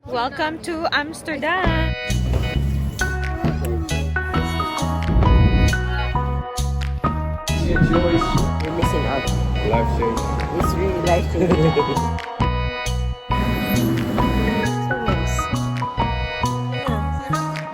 Welcome to Amsterdam! You're missing out. Life change. It's really life-changing. So nice.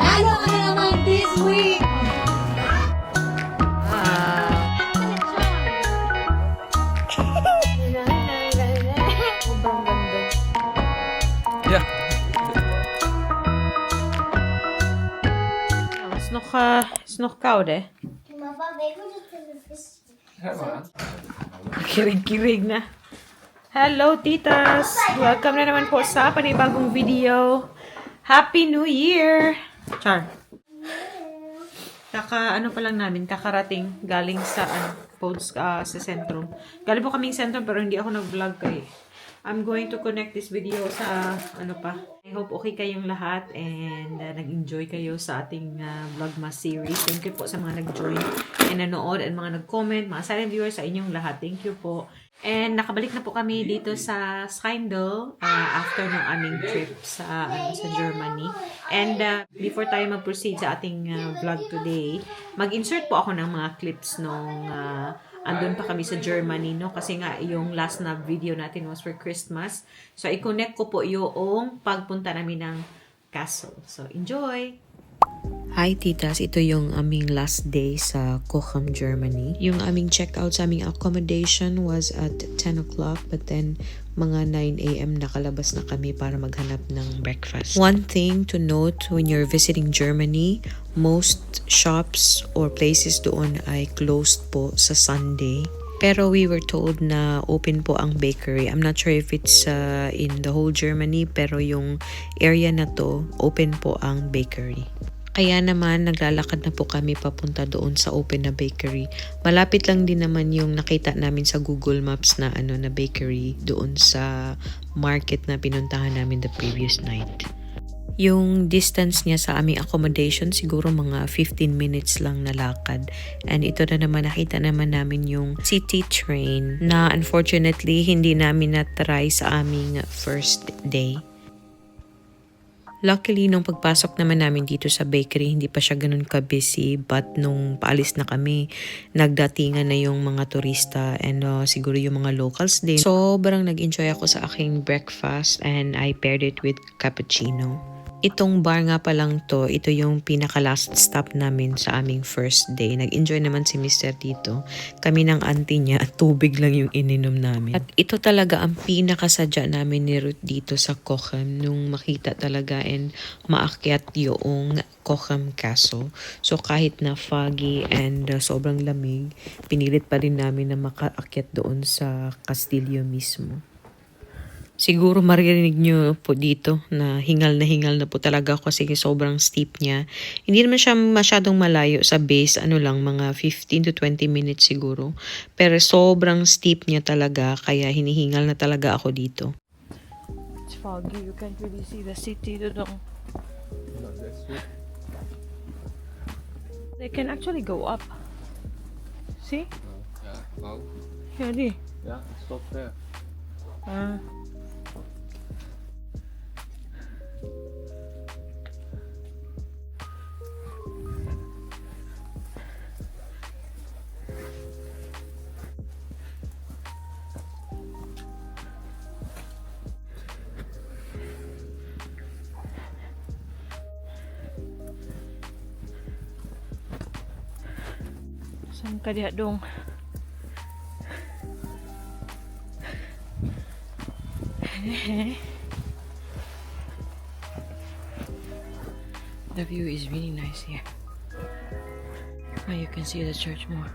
Lalo ka na naman this week! Sobrang ganda. Yeah. Is nog koud, hè? Kirig-kirig na. Hello, titas! Welcome na naman po sa panibagong video. Happy New Year! Char. Ano pa lang namin, kakarating galing sa sa sentrum. Galing po kaming sentrum pero hindi ako nag-vlog kay. I'm going to connect this video sa I hope okay kayong lahat and nag-enjoy kayo sa ating vlogmas series. Thank you po sa mga nag-join and nanood and mga nag-comment, mga silent viewers sa inyong lahat. Thank you po. And nakabalik na po kami dito sa Schijndel after ng aming trip sa Germany. And before tayo mag-proceed sa ating vlog today, mag-insert po ako ng mga clips nung andun pa kami sa Germany, no? Kasi nga, yung last na video natin was for Christmas. So, i-connect ko po yung pagpunta namin ng castle. So, enjoy! Hi titas, ito yung aming last day sa Cochem, Germany. Yung aming checkout sa aming accommodation was at 10 o'clock but then mga 9 a.m. nakalabas na kami para maghanap ng breakfast. One thing to note when you're visiting Germany, most shops or places doon ay closed po sa Sunday. Pero we were told na open po ang bakery. I'm not sure if it's in the whole Germany pero yung area na to, open po ang bakery. Kaya naman, naglalakad na po kami papunta doon sa open na bakery. Malapit lang din naman yung nakita namin sa Google Maps na na bakery doon sa market na pinuntahan namin the previous night. Yung distance niya sa aming accommodation, siguro mga 15 minutes lang na lakad. And ito na naman, nakita naman namin yung city train na unfortunately hindi namin na-try sa aming first day. Luckily, nung pagpasok naman namin dito sa bakery, hindi pa siya ganun ka-busy. But nung paalis na kami, nagdatingan na yung mga turista and siguro yung mga locals din. Sobrang nag-enjoy ako sa aking breakfast and I paired it with cappuccino. Itong bar nga pa lang to, ito yung pinaka-last stop namin sa aming first day. Nag-enjoy naman si Mr. dito. Kami ng auntie niya at tubig lang yung ininom namin. At ito talaga ang pinakasadya namin ni Ruth dito sa Cochem nung makita talaga and maakyat yung Cochem Castle. So kahit na foggy and sobrang lamig, pinilit pa rin namin na makaakyat doon sa kastilyo mismo. Siguro maririnig nyo po dito na hingal na po talaga ako kasi sobrang steep niya. Hindi naman siya masyadong malayo sa base, lang mga 15 to 20 minutes siguro. Pero sobrang steep niya talaga kaya hinihingal na talaga ako dito. It's foggy, you can't really see the city doon. They can actually go up. See? Yeah. Well, Here, yeah, stop there. Saan ka diha dong? The view is really nice here. Now you can see the church more.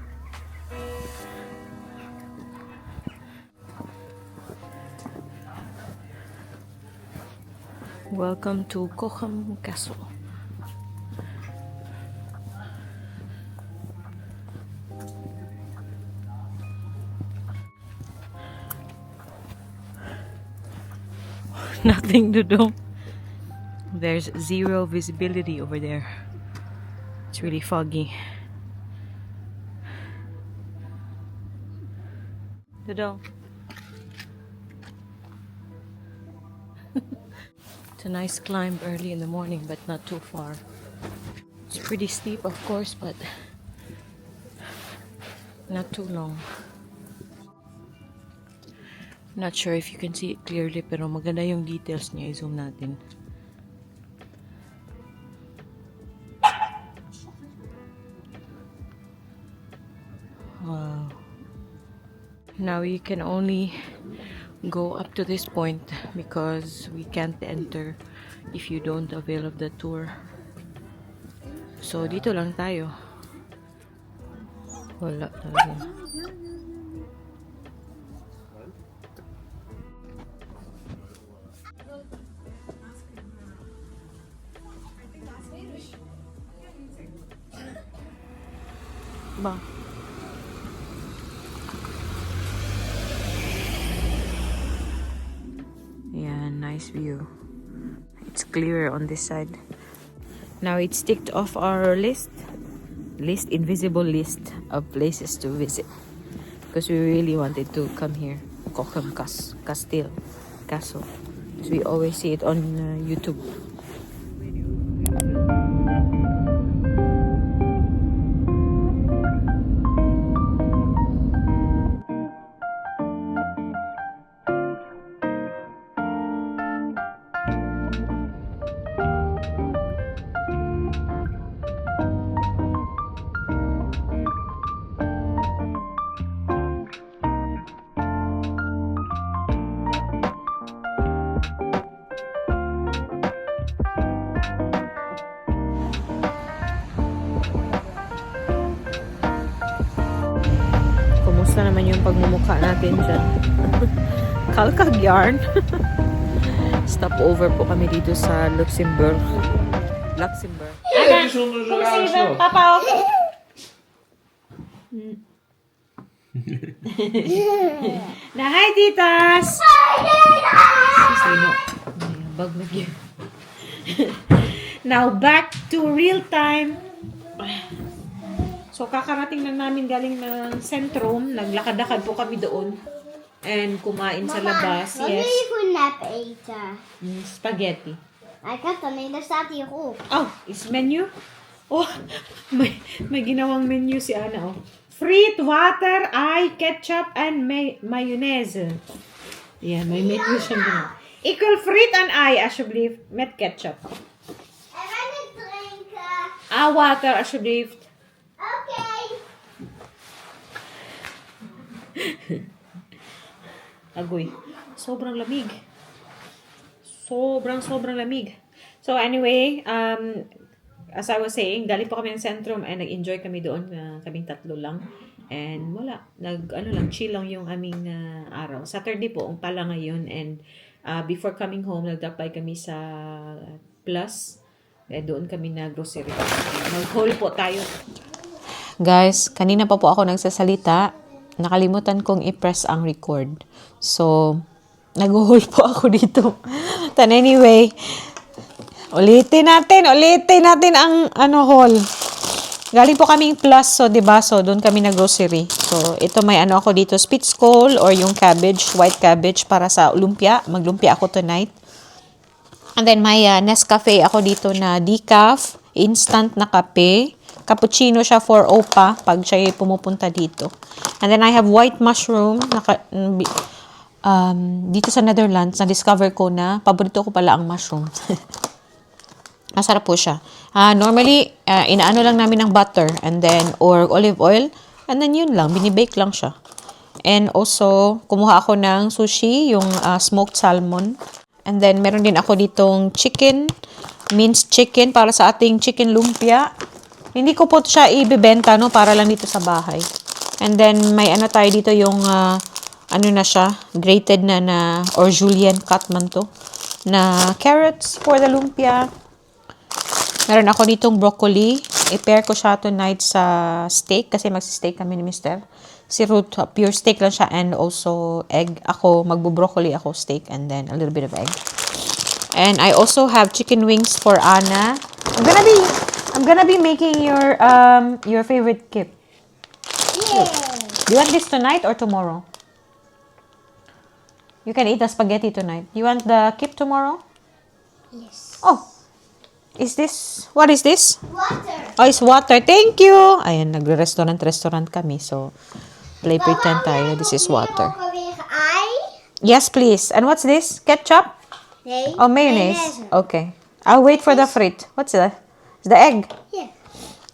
Welcome to Cochem Castle. Nothing to do. There's zero visibility over there. It's really foggy. Dodong. It's a nice climb early in the morning, but not too far. It's pretty steep, of course, but not too long. Not sure if you can see it clearly, pero maganda yung details niya. I-zoom natin. Wow. Now you can only go up to this point because we can't enter if you don't avail of the tour. So, dito lang tayo. Wala talaga. Ba? Yeah, nice view. It's clearer on this side. Now it's ticked off our invisible list of places to visit. Because we really wanted to come here. Cochem Castle. Because we always see it on YouTube. Kumusta naman yung pagmumukha natin dyan? Kalkag yarn. Stop over po kami dito sa Luxembourg. Papa, na hi, titas! Sino? Bag na yun. Now, back to real time. So, kakarating lang namin galing ng Centrum. Naglakad-lakad po kami doon. And kumain sa labas. Wat Yes. wil je voor nep eten? Spaghetti. Ik heb dat niet, daar staat hier op. Oh, is menu? Oh, may ginawang menu si Ana. Oh. Fruit, water, ketchup, and mayonnaise. Yan, may menu siya ginawa. Equal fruit and alsjeblieft, met ketchup. En wat ik drinken? Water, alsjeblieft. Oké. Agoy. Sobrang lamig. Sobrang lamig. So anyway, as I was saying, galing po kami ng Centrum and nag-enjoy kami doon. Kaming tatlo lang. And wala. Chill lang yung aming araw. Saturday po, ang pala ngayon. And before coming home, nagdapay kami sa Plus. Doon kami na grocery. Mag-haul po tayo. Guys, kanina pa po ako nagsasalita. Nakalimutan kong i-press ang record. So, nag-haul po ako dito. But anyway, ulitin natin ang haul. Galing po kaming Plus, so 'di ba? So doon kami nag-grocery. So ito may ako dito, Spitzkohl or yung cabbage, white cabbage para sa lumpia. Maglumpia ako tonight. And then may Nescafe ako dito na decaf, instant na kape. Cappuccino siya for Opa pag siya pumupunta dito. And then I have white mushroom dito sa Netherlands, na-discover ko na paborito ko pala ang mushroom. Masarap po siya. Normally, inaano lang namin ng butter and then or olive oil and then yun lang, binibake lang siya. And also, kumuha ako ng sushi, yung smoked salmon. And then meron din ako ditong chicken, minced chicken para sa ating chicken lumpia. Hindi ko po siya ibebenta, no, para lang dito sa bahay. And then may tayo dito yung na siya, grated na or julienne cut man to, na carrots for the lumpia. Meron ako ditong broccoli. I-pair ko siya tonight sa steak kasi magsi-steak kami ni Mr. Si Ruth, pure steak lang siya and also egg. Ako, magbo-broccoli ako, steak and then a little bit of egg. And I also have chicken wings for Anna. I'm gonna be making your favorite kip. Yeah. Do you want this tonight or tomorrow? You can eat the spaghetti tonight. You want the kip tomorrow? Yes. Oh, what is this? Water. Oh, it's water. Thank you. Ayan, nagre-restaurant kami. So, play pretend tayo. This is water. Ook alweer ei. Yes, please. And what's this? Ketchup? Nee. Oh, mayonnaise. Okay. I'll wait for the frit. What's that? It's the egg. Yeah.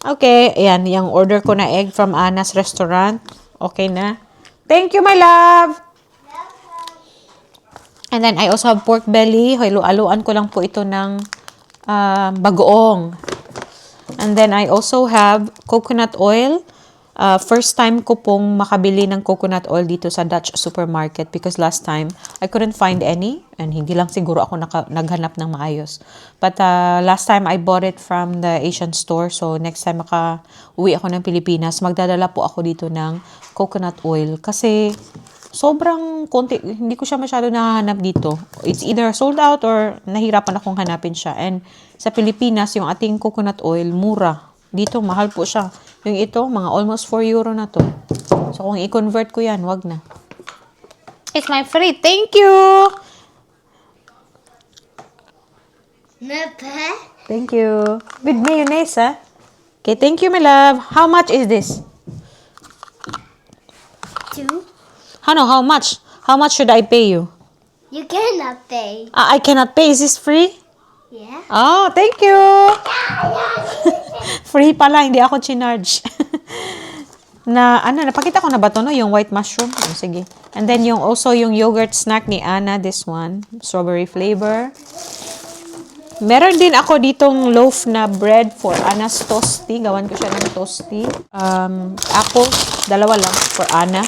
Okay. Ayan, yung order ko na egg from Anna's restaurant. Okay na. Thank you, my love. And then, I also have pork belly. Halo-aluan ko lang po ito ng bagoong. And then, I also have coconut oil. First time ko pong makabili ng coconut oil dito sa Dutch supermarket because last time, I couldn't find any. And hindi lang siguro ako naghanap ng maayos. But last time, I bought it from the Asian store. So, next time uwi ako ng Pilipinas, magdadala po ako dito ng coconut oil. Kasi, sobrang konti, hindi ko siya masyado nahanap dito. It's either sold out or nahirapan akong hanapin siya. And sa Pilipinas, yung ating coconut oil, mura. Dito, mahal po siya. Yung ito, mga almost 4 euro na to. So, kung i-convert ko yan, wag na. It's my free. Thank you! Neppe. Thank you. With mayonnaise, ha? Okay, thank you, my love. How much is this? 2. How much? How much should I pay you? You cannot pay. I cannot pay. Is this free? Yeah. Oh, thank you! Free pala, hindi ako chinarge. Napakita ko na ba ito, no? Yung white mushroom. Oh, sige. And then yung yogurt snack ni Anna, this one. Strawberry flavor. Meron din ako ditong loaf na bread for Anna's toasty. Gawan ko siya ng toasty. Ako, 2 lang for Anna.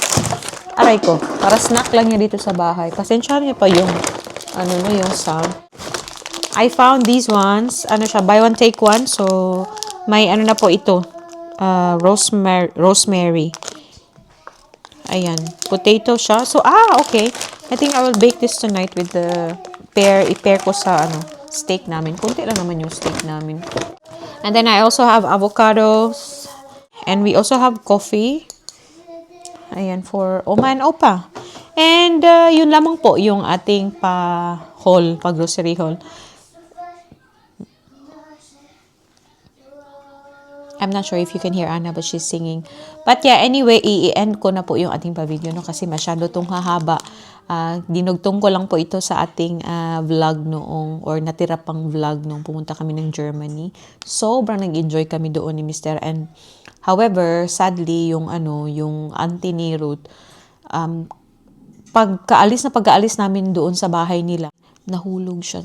Aray ko, para snack lang niya dito sa bahay. Pasensya niya pa yung, yung sound. I found these ones. Buy one, take one. So, may na po ito. Rosemary. Ayan. Potato siya. So, okay. I think I will bake this tonight with the i-pair ko sa, steak namin. Kunti lang naman yung steak namin. And then, I also have avocados. And we also have coffee. Ayan, for Oma and Opa. And, yun lamang po yung ating grocery haul. I'm not sure if you can hear Anna, but she's singing. But yeah, anyway, i-end ko na po yung ating pa-video, no? Kasi masyado tong hahaba. Dinugtong ko lang po ito sa ating vlog noong, or natira pang vlog noong pumunta kami ng Germany. Sobrang nag-enjoy kami doon ni Mr. And however, sadly, yung auntie ni Ruth, pagkaalis namin doon sa bahay nila, nahulog siya,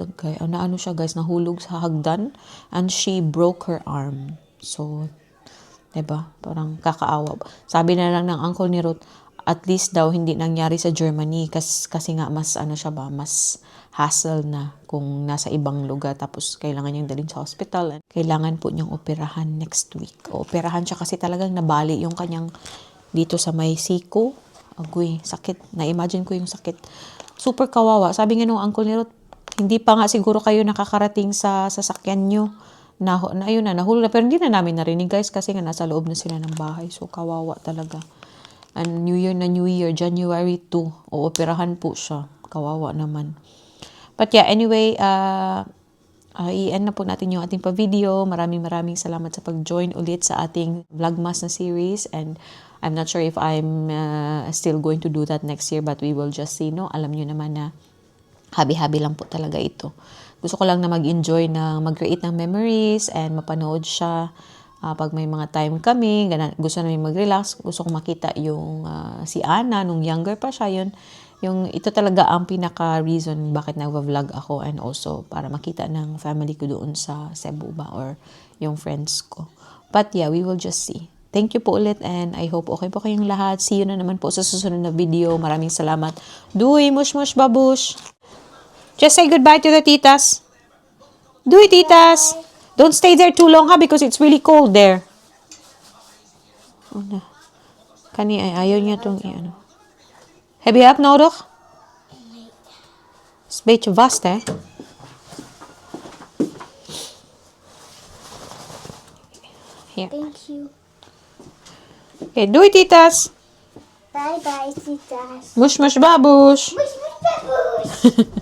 guys, nahulog sa hagdan, and she broke her arm. So, diba? Parang kakaawa. Sabi na lang ng uncle ni Ruth, at least daw hindi nangyari sa Germany kasi nga mas mas hassle na kung nasa ibang lugar tapos kailangan niyang dalhin sa hospital. Kailangan po niyang operahan next week. Operahan siya kasi talagang nabali yung kanyang dito sa may siko. Agoy, sakit. Na-imagine ko yung sakit. Super kawawa. Sabi nga nung uncle ni Ruth, hindi pa nga siguro kayo nakakarating sa sasakyan niyo. Nahulog na. Pero hindi na namin narinig, guys, kasi nga nasa loob na sila ng bahay. So, kawawa talaga. And New Year, January 2, ooperahan po siya. Kawawa naman. But yeah, anyway, i-end na po natin yung ating pa-video. Maraming salamat sa pag-join ulit sa ating Vlogmas na series. And I'm not sure if I'm still going to do that next year, but we will just see, no? Alam nyo naman na habi-habi lang po talaga ito. Gusto ko lang na mag-enjoy na mag-create ng memories and mapanood siya pag may mga time kami. Gusto namin mag-relax. Gusto ko makita yung si Anna nung younger pa siya. Ito talaga ang pinaka-reason bakit nagva-vlog ako, and also para makita ng family ko doon sa Cebu ba or yung friends ko. But yeah, we will just see. Thank you po ulit, and I hope okay po kayong lahat. See you na naman po sa susunod na video. Maraming salamat. Duy, mush, babush. Just say goodbye to the titas. Do it, titas. Don't stay there too long, because it's really cold there. Kani ay ayaw niya itong Heb je het nodig? Het is een beetje vast, hè? Hier. Thank you. Okay, doei, titas. Bye bye, titas. Mush, babush. Mush, mush, babush.